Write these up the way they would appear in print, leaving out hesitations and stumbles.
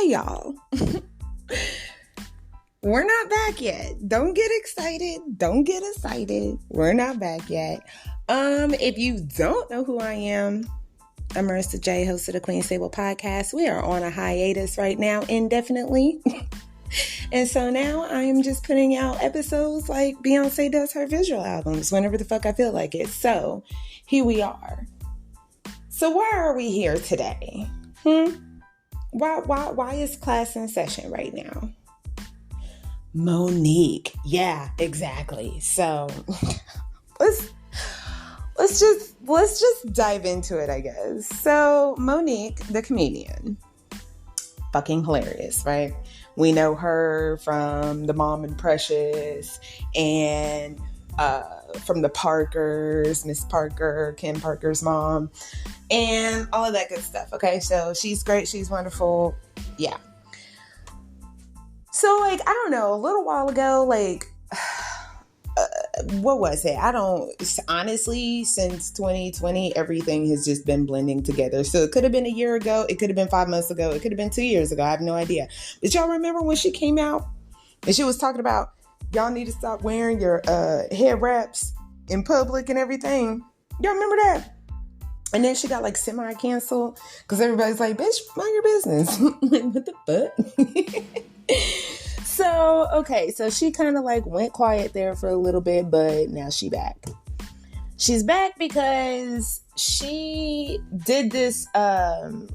Hey y'all, we're not back yet. Don't get excited. Don't get excited. We're not back yet. If you don't know who I am, I'm Marissa J, host of the Queen Stable podcast. We are on a hiatus right now, indefinitely. And so now I am just putting out episodes like Beyonce does her visual albums whenever the fuck I feel like it. So here we are. So why are we here today? Why is class in session right now? Monique. Yeah, exactly. So let's just dive into it, I guess. So Monique, the comedian, fucking hilarious, right? We know her from the Mom and Precious and from the Parkers, Miss Parker, Kim Parker's mom, and all of that good stuff. Okay, so she's great. She's wonderful. Yeah. So, I don't know, a little while ago, what was it? Honestly, since 2020, everything has just been blending together. So it could have been a year ago. It could have been 5 months ago. It could have been 2 years ago. I have no idea. But y'all remember when she came out and she was talking about y'all need to stop wearing your head wraps in public and everything? Y'all remember that? And then she got semi-canceled because everybody's like, bitch, mind your business. What the fuck? So she kind of went quiet there for a little bit, but now she's back. She's back because she did this, was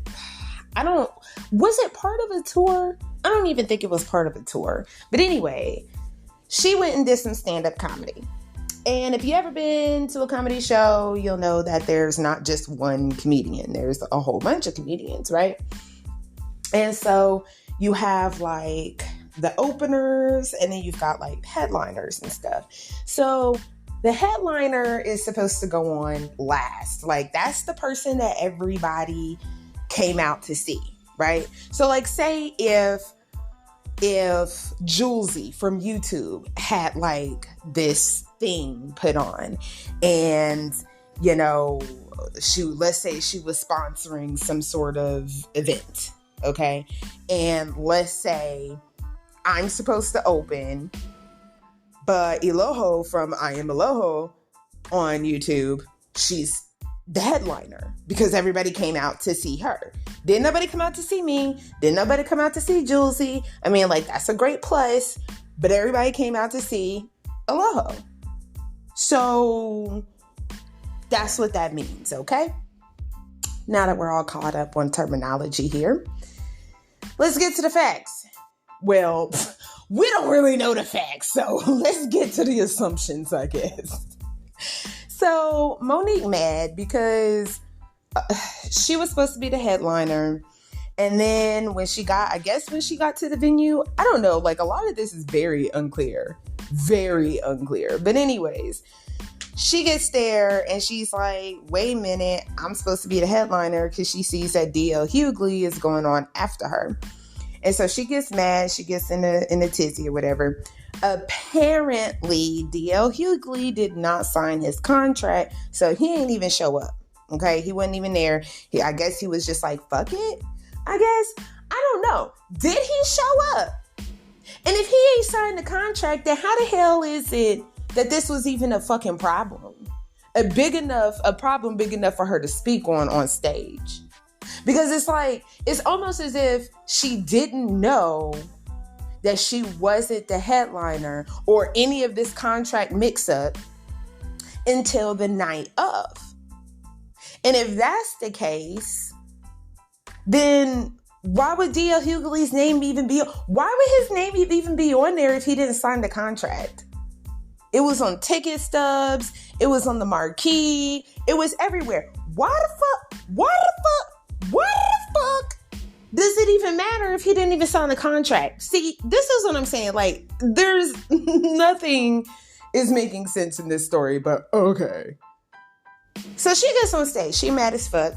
it part of a tour? I don't even think it was part of a tour. But anyway, she went and did some stand-up comedy. And if you ever been to a comedy show, you'll know that there's not just one comedian. There's a whole bunch of comedians, right? And so you have the openers, and then you've got headliners and stuff. So the headliner is supposed to go on last. That's the person that everybody came out to see, right? So say if Julesy from YouTube had this thing put on, and let's say she was sponsoring some sort of event, okay? And let's say I'm supposed to open, but Eloho from I Am Eloho on YouTube, she's the headliner because everybody came out to see her. Didn't nobody come out to see me? Didn't nobody come out to see Julesy? I mean, that's a great plus, but everybody came out to see Eloho. So that's what that means, okay? Now that we're all caught up on terminology here, let's get to the facts. Well, we don't really know the facts, so let's get to the assumptions, I guess. So Monique mad because she was supposed to be the headliner. And then when she got to the venue, I don't know, a lot of this is very unclear. Very unclear. But anyways, she gets there and she's like, wait a minute, I'm supposed to be the headliner because she sees that D.L. Hughley is going on after her. And so she gets mad. She gets in a tizzy or whatever. Apparently, D.L. Hughley did not sign his contract, so he ain't even show up. Okay, he wasn't even there. I guess he was just fuck it. I guess. I don't know. Did he show up? And if he ain't signed the contract, then how the hell is it that this was even a fucking problem? A problem big enough for her to speak on stage. Because it's almost as if she didn't know that she wasn't the headliner or any of this contract mix-up until the night of. And if that's the case, then why would D.L. Hughley's name even be... Why would his name even be on there if he didn't sign the contract? It was on ticket stubs. It was on the marquee. It was everywhere. Why the fuck does it even matter if he didn't even sign the contract? See, this is what I'm saying. There's nothing is making sense in this story, but okay. So she gets on stage. She mad as fuck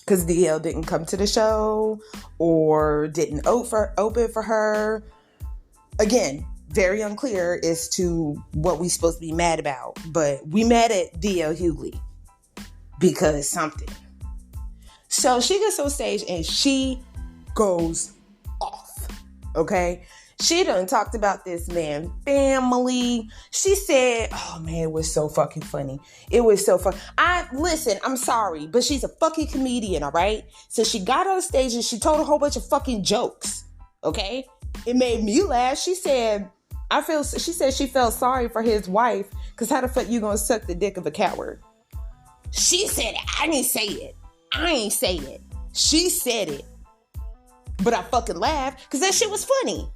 because DL didn't come to the show or didn't open for her. Again, very unclear as to what we supposed to be mad about, but we mad at D.L. Hughley because something. So she gets on stage and she goes Okay? She done talked about this man family. She said, oh man, it was so fucking funny. It was so fun. Listen, I'm sorry, but she's a fucking comedian, all right? So she got on stage and she told a whole bunch of fucking jokes. Okay? It made me laugh. She said she felt sorry for his wife, because how the fuck you gonna suck the dick of a coward? She said it. I didn't say it. I ain't say it. She said it. But I fucking laughed because that shit was funny.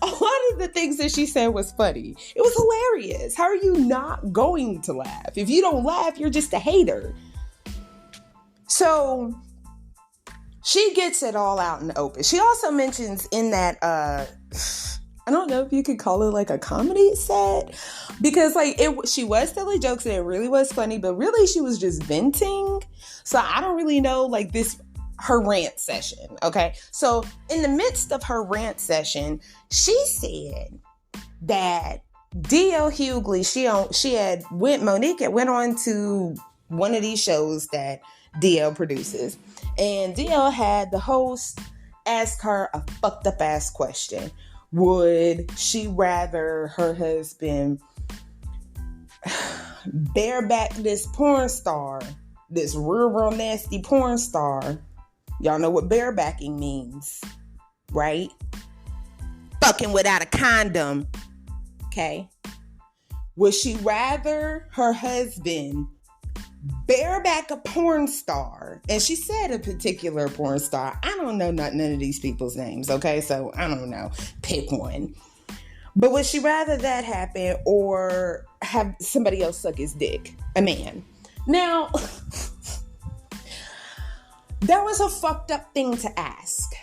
A lot of the things that she said was funny. It was hilarious. How are you not going to laugh? If you don't laugh, you're just a hater. So she gets it all out in the open. She also mentions in that, I don't know if you could call it like a comedy set, because like she was telling jokes and it really was funny, but really she was just venting. So I don't really know like her rant session. Okay. So in the midst of her rant session, she said that D.L. Hughley, Monique had went on to one of these shows that D.L. produces, and D.L. had the host ask her a fucked up ass question. Would she rather her husband bareback this porn star, this real nasty porn star? Y'all know what barebacking means, right? Fucking without a condom, okay? Would she rather her husband bareback a porn star? And she said a particular porn star. I don't know none of these people's names, okay? So I don't know. Pick one. But would she rather that happen or have somebody else suck his dick? A man. Now, that was a fucked up thing to ask.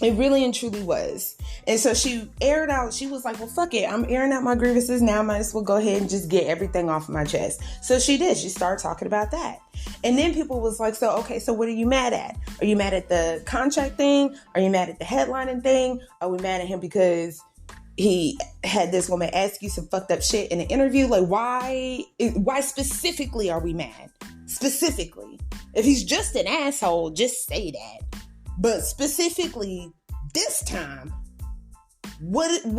It really and truly was. And so she was like, well, fuck it. I'm airing out my grievances now. I might as well go ahead and just get everything off my chest. So she did. She started talking about that. And then people was like, so what are you mad at? Are you mad at the contract thing? Are you mad at the headlining thing? Are we mad at him because he had this woman ask you some fucked up shit in an interview? Like, why specifically are we mad? Specifically. If he's just an asshole, just say that. But specifically this time, what is we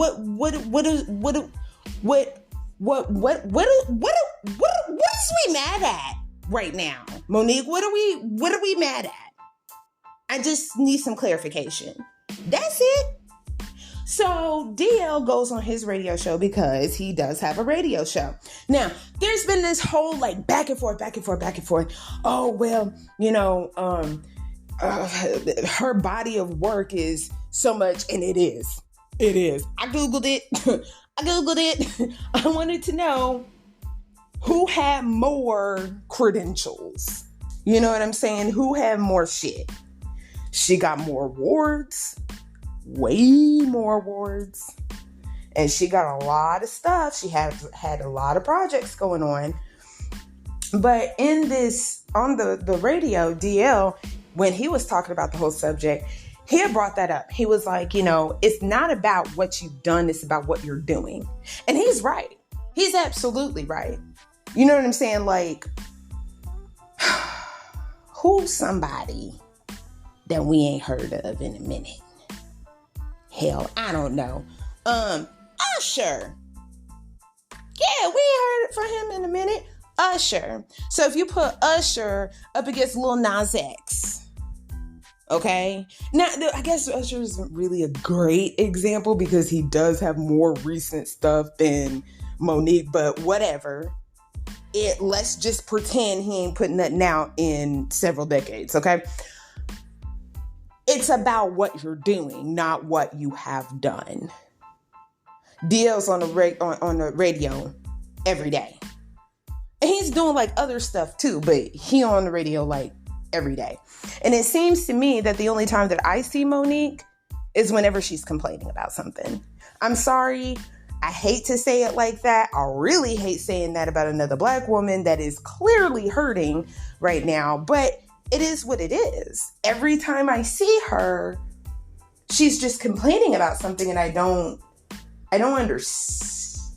mad at right now? Monique, what are we mad at? I just need some clarification. That's it. So DL goes on his radio show because he does have a radio show. Now, there's been this whole like back and forth. Oh, well, her body of work is so much, and it is. I Googled it. I wanted to know who had more credentials. You know what I'm saying? Who had more shit? She got more awards. Way more awards. And she got a lot of stuff. She had a lot of projects going on. But on the radio, DL, when he was talking about the whole subject, he had brought that up. He was like, it's not about what you've done, it's about what you're doing. And he's right. He's absolutely right. You know what I'm saying? Like, who's somebody that we ain't heard of in a minute? Hell, I don't know. Usher. Yeah, we ain't heard from him in a minute. Usher. So if you put Usher up against Lil Nas X, okay? Now, I guess Usher isn't really a great example because he does have more recent stuff than Monique, but whatever. Let's just pretend he ain't putting nothing out in several decades, okay? It's about what you're doing, not what you have done. DL's on the radio every day. And he's doing like other stuff too, but he on the radio like every day. And it seems to me that the only time that I see Monique is whenever she's complaining about something. I'm sorry. I hate to say it like that. I really hate saying that about another Black woman that is clearly hurting right now, but it is what it is. Every time I see her, she's just complaining about something and I don't understand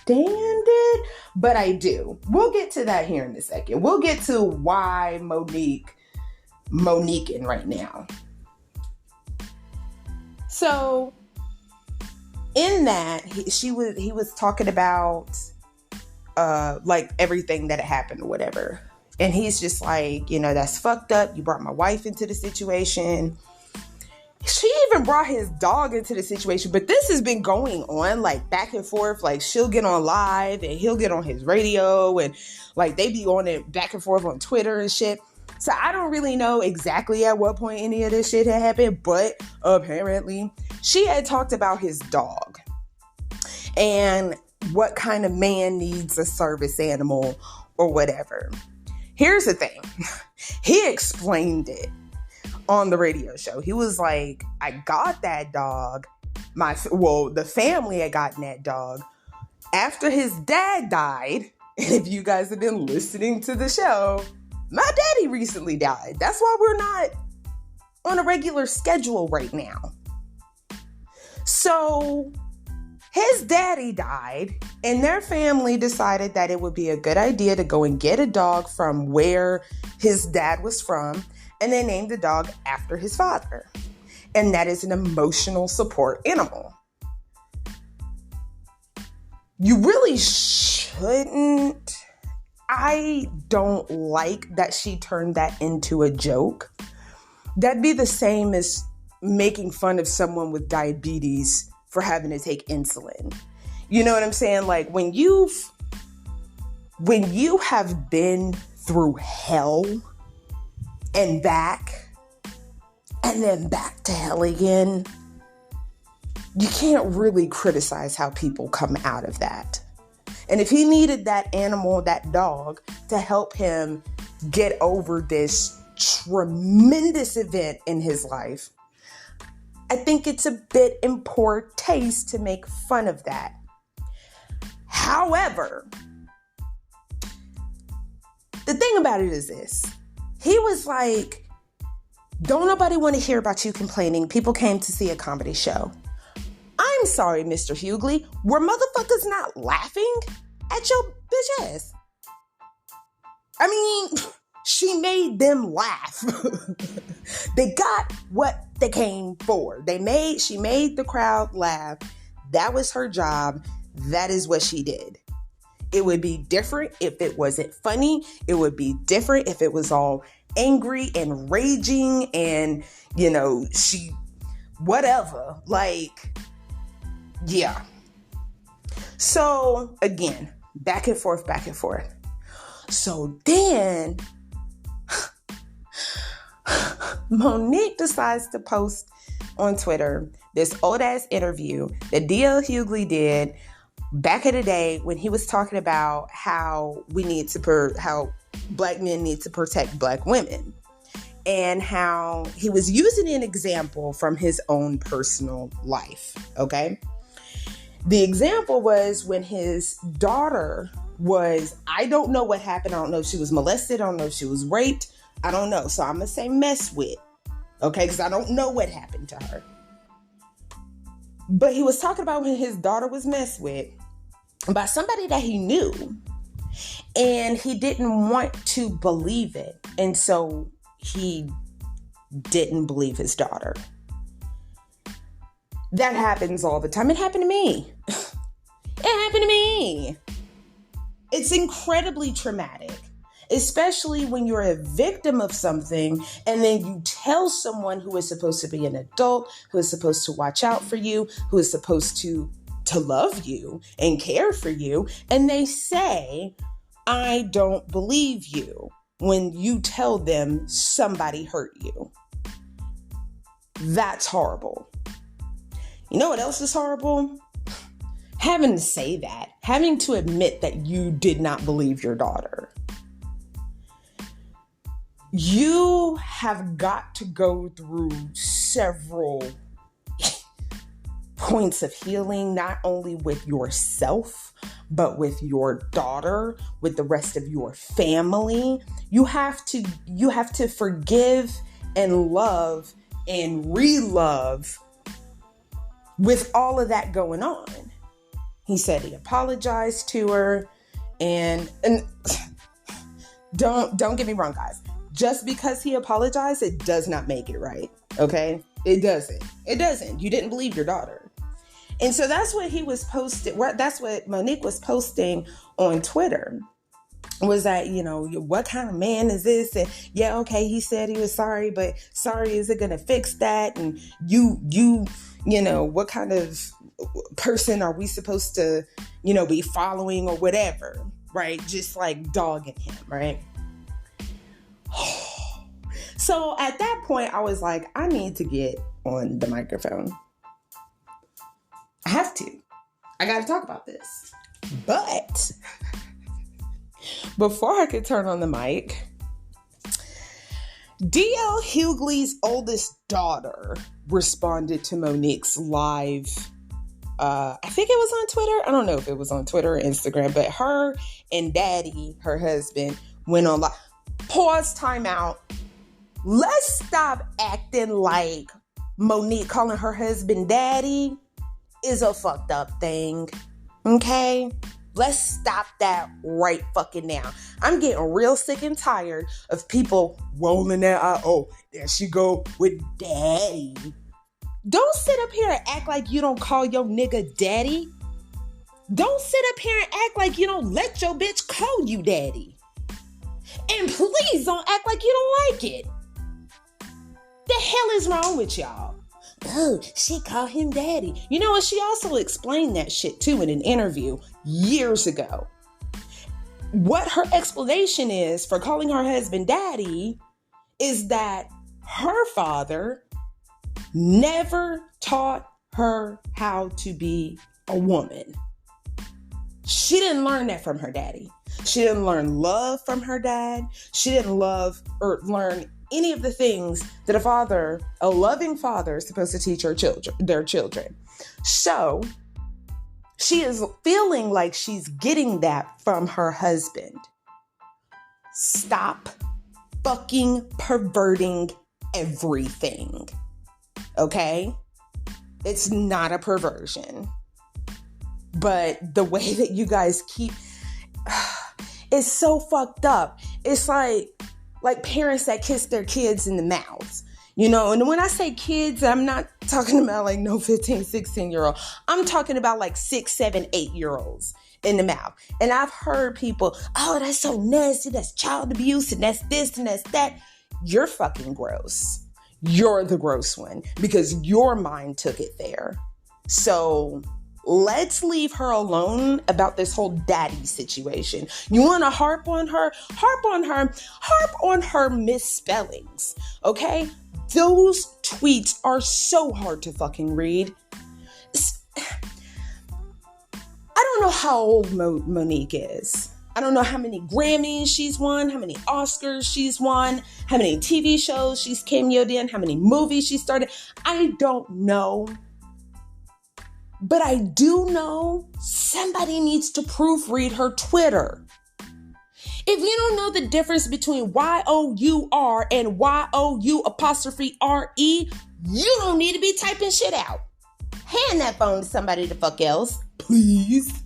it, but I do. We'll get to that here in a second. We'll get to why Moniqueing right now. So in that, he was talking about like everything that had happened or whatever. And he's just like, that's fucked up. You brought my wife into the situation. She even brought his dog into the situation. But this has been going on like back and forth. Like she'll get on live and he'll get on his radio. And like they be on it back and forth on Twitter and shit. So I don't really know exactly at what point any of this shit had happened. But apparently she had talked about his dog. And what kind of man needs a service animal or whatever. Here's the thing. He explained it on the radio show. He was like, I got that dog. The family had gotten that dog after his dad died. And if you guys have been listening to the show, my daddy recently died. That's why we're not on a regular schedule right now. So his daddy died, and their family decided that it would be a good idea to go and get a dog from where his dad was from, and they named the dog after his father. And that is an emotional support animal. You really shouldn't. I don't like that she turned that into a joke. That'd be the same as making fun of someone with diabetes for having to take insulin. You know what I'm saying? Like when you have been through hell and back and then back to hell again, you can't really criticize how people come out of that. And if he needed that animal, that dog, to help him get over this tremendous event in his life, I think it's a bit in poor taste to make fun of that. However, the thing about it is this. He was like, don't nobody want to hear about you complaining. People came to see a comedy show. I'm sorry, Mr. Hughley. Were motherfuckers not laughing at your bitch ass? I mean, she made them laugh. They got what they came for. She made the crowd laugh. That was her job. That is what she did. It would be different if it wasn't funny. It would be different if it was all angry and raging and, whatever. Like, yeah. So, again, back and forth. So then Monique decides to post on Twitter this old ass interview that D.L. Hughley did back in the day when he was talking about how how black men need to protect black women, and how he was using an example from his own personal life. Okay. The example was when his daughter I don't know what happened. I don't know if she was molested. I don't know if she was raped. I don't know. So I'm going to say mess with. Okay. Because I don't know what happened to her. But he was talking about when his daughter was messed with by somebody that he knew. And he didn't want to believe it. And so he didn't believe his daughter. That happens all the time. It happened to me. It happened to me. It's incredibly traumatic, especially when you're a victim of something and then you tell someone who is supposed to be an adult, who is supposed to watch out for you, who is supposed to love you and care for you, and they say, I don't believe you, when you tell them somebody hurt you. That's horrible. You know what else is horrible? Having to say that, having to admit that you did not believe your daughter. You have got to go through several points of healing, not only with yourself, but with your daughter, with the rest of your family. You have to forgive and love and re-love with all of that going on. He said he apologized to her, and don't get me wrong, guys. Just because he apologized, it does not make it right. Okay? It doesn't. It doesn't. You didn't believe your daughter. And so that's what he was posting. That's what Monique was posting on Twitter. Was that, what kind of man is this? And yeah, okay, he said he was sorry, but sorry, is it going to fix that? And what kind of person are we supposed to, be following or whatever, right? Just like dogging him, right? So at that point, I was like, I need to get on the microphone. I have to. I got to talk about this. But before I could turn on the mic, D.L. Hughley's oldest daughter responded to Monique's live. I think it was on Twitter. I don't know if it was on Twitter or Instagram, but her and Daddy, her husband, went on live. Pause, time out. Let's stop acting like Monique calling her husband Daddy is a fucked up thing. Okay? Let's stop that right fucking now. I'm getting real sick and tired of people rolling their eye. Oh, there she go with Daddy. Don't sit up here and act like you don't call your nigga Daddy. Don't sit up here and act like you don't let your bitch call you Daddy. And please don't act like you don't like it. The hell is wrong with y'all? Oh, she called him Daddy. You know what? She also explained that shit too in an interview years ago. What her explanation is for calling her husband Daddy is that her father never taught her how to be a woman. She didn't learn that from her daddy. She didn't learn love from her dad. She didn't learn any of the things that a loving father is supposed to teach their children. So she is feeling like she's getting that from her husband. Stop fucking perverting everything. Okay? It's not a perversion. But the way that you guys keep... it's so fucked up. It's like parents that kiss their kids in the mouth. And when I say kids, I'm not talking about like no 15, 16-year-old. I'm talking about like 6, 7, 8-year-olds in the mouth. And I've heard people, oh, that's so nasty. That's child abuse and that's this and that's that. You're fucking gross. You're the gross one because your mind took it there. So let's leave her alone about this whole daddy situation. You want to harp on her misspellings. Okay? Those tweets are so hard to fucking read. I don't know how old Monique is. I don't know how many Grammys she's won, how many Oscars she's won, how many TV shows she's cameoed in, how many movies she started. I don't know. But I do know somebody needs to proofread her Twitter. If you don't know the difference between Y-O-U-R and Y-O-U''RE, you don't need to be typing shit out. Hand that phone to somebody the fuck else, please.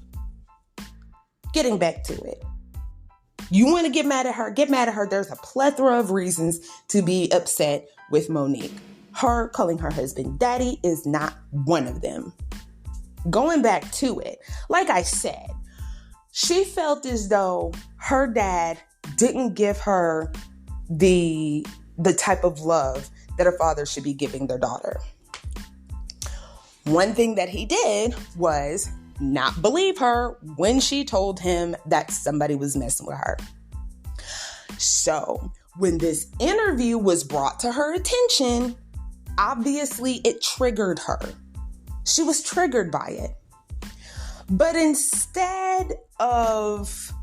Getting back to it. You want to get mad at her? Get mad at her. There's a plethora of reasons to be upset with Monique. Her calling her husband Daddy is not one of them. Going back to it, like I said, she felt as though her dad didn't give her the type of love that her father should be giving their daughter. One thing that he did was not believe her when she told him that somebody was messing with her. So when this interview was brought to her attention, obviously it triggered her. She was triggered by it. But instead of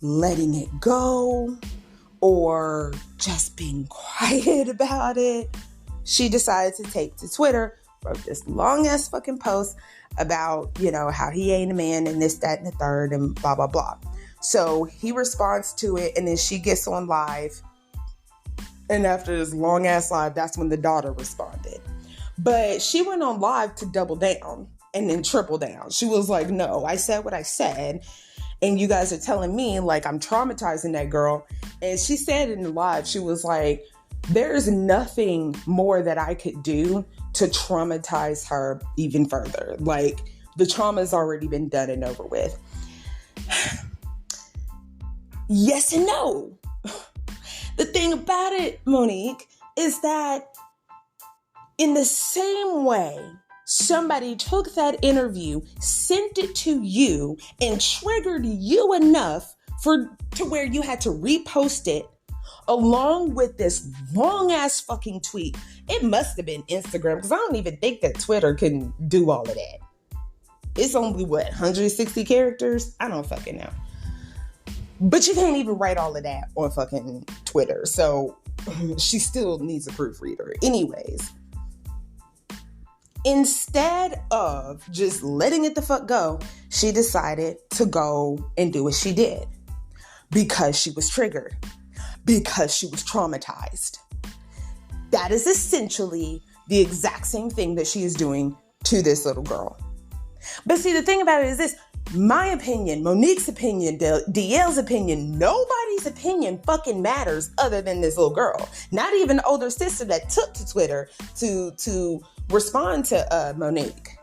letting it go or just being quiet about it, she decided to take to Twitter, wrote this long ass fucking post about, how he ain't a man and this, that, and the third and blah, blah, blah. So he responds to it and then she gets on live. And after this long ass live, that's when the daughter responded. But she went on live to double down and then triple down. She was like, no, I said what I said. And you guys are telling me like I'm traumatizing that girl. And she said in the live, she was like, There's nothing more that I could do to traumatize her even further. Like, the trauma's already been done and over with. Yes and no. The thing about it, Monique, is that in the same way somebody took that interview, sent it to you, and triggered you enough to where you had to repost it along with this long ass fucking tweet. It must have been Instagram, because I don't even think that Twitter can do all of that. It's only 160 characters? I don't fucking know. But you can't even write all of that on fucking Twitter. So she still needs a proofreader. Anyways, instead of just letting it the fuck go, she decided to go and do what she did. Because she was triggered. Because she was traumatized. That is essentially the exact same thing that she is doing to this little girl. But see, the thing about it is this. My opinion, Monique's opinion, DL's opinion, nobody's opinion fucking matters other than this little girl. Not even the older sister that took to Twitter to respond to Monique.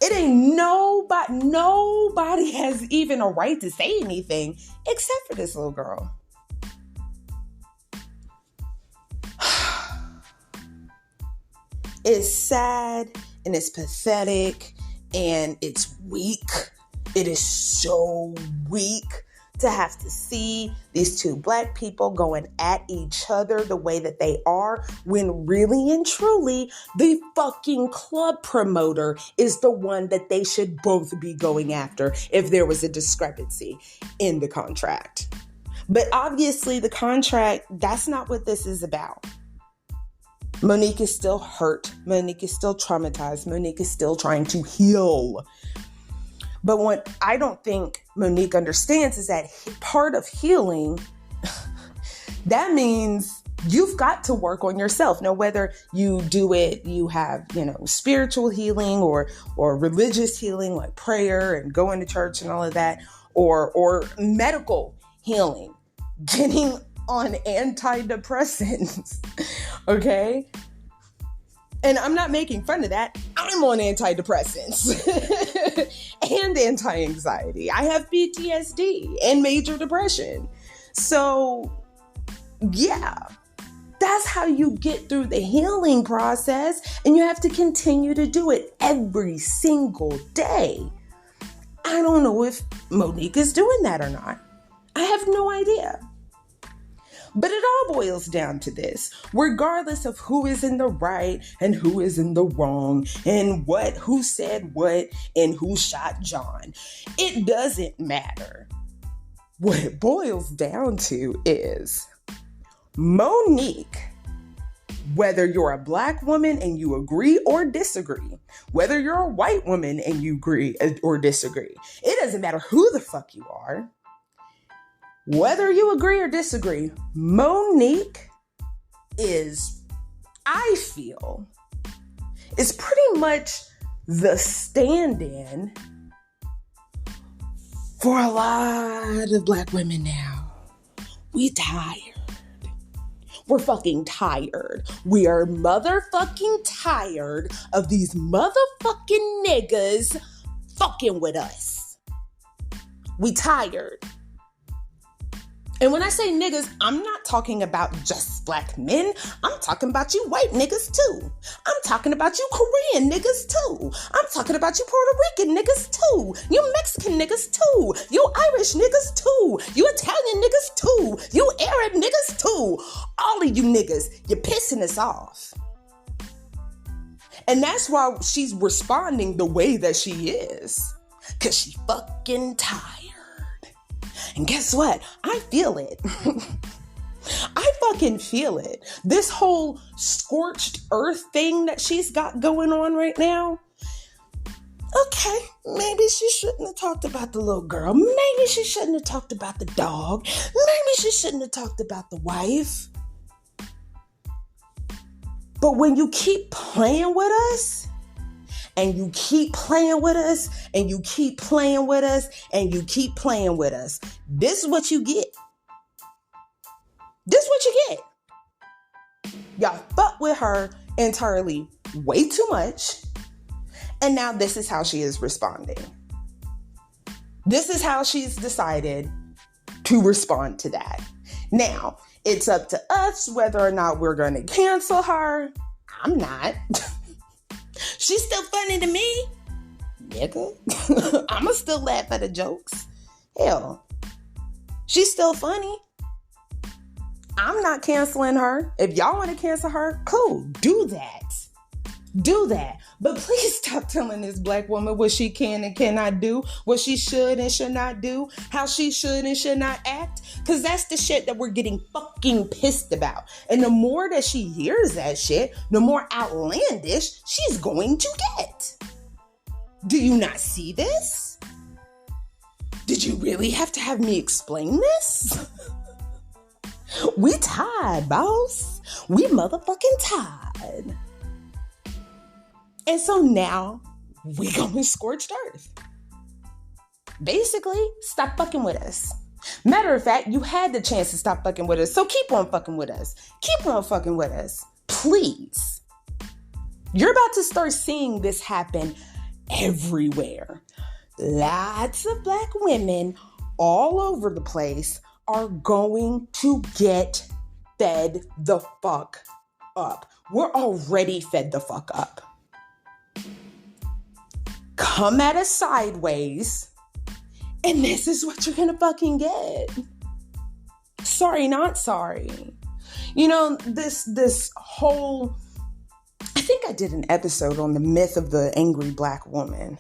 It ain't nobody has even a right to say anything except for this little girl. It's sad and it's pathetic. And it's weak. It is so weak to have to see these two black people going at each other the way that they are, when really and truly the fucking club promoter is the one that they should both be going after if there was a discrepancy in the contract. But obviously the contract, that's not what this is about. Monique is still hurt. Monique is still traumatized. Monique is still trying to heal. But what I don't think Monique understands is that part of healing, that means you've got to work on yourself. Now, whether you do it, you have, spiritual healing or religious healing, like prayer and going to church and all of that, or medical healing, getting on antidepressants, okay? And I'm not making fun of that. I'm on antidepressants and anti-anxiety. I have PTSD and major depression. So, yeah, that's how you get through the healing process, and you have to continue to do it every single day. I don't know if Monique is doing that or not. I have no idea. But it all boils down to this, regardless of who is in the right and who is in the wrong and who said what and who shot John. It doesn't matter. What it boils down to is Monique, whether you're a black woman and you agree or disagree, whether you're a white woman and you agree or disagree, it doesn't matter who the fuck you are. Whether you agree or disagree, Monique is, I feel, is pretty much the stand-in for a lot of black women now. We tired. We're fucking tired. We are motherfucking tired of these motherfucking niggas fucking with us. We tired. And when I say niggas, I'm not talking about just black men. I'm talking about you white niggas too. I'm talking about you Korean niggas too. I'm talking about you Puerto Rican niggas too. You Mexican niggas too. You Irish niggas too. You Italian niggas too. You Arab niggas too. All of you niggas, you're pissing us off. And that's why she's responding the way that she is. Because she fucking tired. And guess what? I feel it. I fucking feel it. This whole scorched earth thing that she's got going on right now. Okay, maybe she shouldn't have talked about the little girl. Maybe she shouldn't have talked about the dog. Maybe she shouldn't have talked about the wife. But when you keep playing with us, and you keep playing with us, and you keep playing with us, and you keep playing with us, this is what you get. This what you get. Y'all fuck with her entirely way too much. And now this is how she is responding. This is how she's decided to respond to that. Now, it's up to us whether or not we're going to cancel her. I'm not. She's still funny to me. Nigga. I'ma still laugh at the jokes. Hell. She's still funny. I'm not canceling her. If y'all want to cancel her, cool. Do that. Do that. But please stop telling this black woman what she can and cannot do, what she should and should not do, how she should and should not act. Because that's the shit that we're getting fucking pissed about. And the more that she hears that shit, the more outlandish she's going to get. Do you not see this? Did you really have to have me explain this? We tied, boss. We motherfucking tied. And so now we going scorched earth. Basically, stop fucking with us. Matter of fact, you had the chance to stop fucking with us. So keep on fucking with us. Keep on fucking with us. Please. You're about to start seeing this happen everywhere. Lots of black women all over the place are going to get fed the fuck up. We're already fed the fuck up. Come at us sideways, and this is what you're gonna fucking get. Sorry, not sorry. You know, this whole, I think I did an episode on the myth of the angry black woman.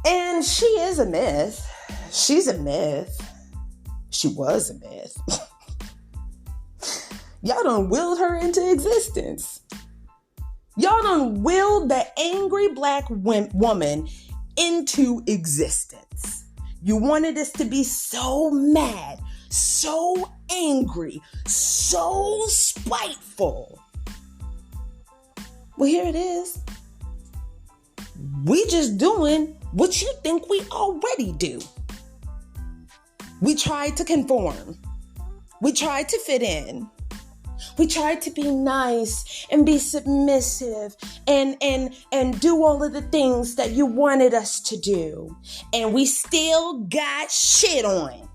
And she is a myth. She's a myth. She was a myth. Y'all done willed her into existence. Y'all done willed the angry black woman into existence. You wanted us to be so mad, so angry, so spiteful. Well, here it is. We just doing what you think we already do. We tried to conform. We tried to fit in. We tried to be nice and be submissive and do all of the things that you wanted us to do. And we still got shit on.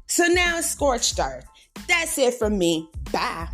So now it's scorched earth. That's it from me. Bye.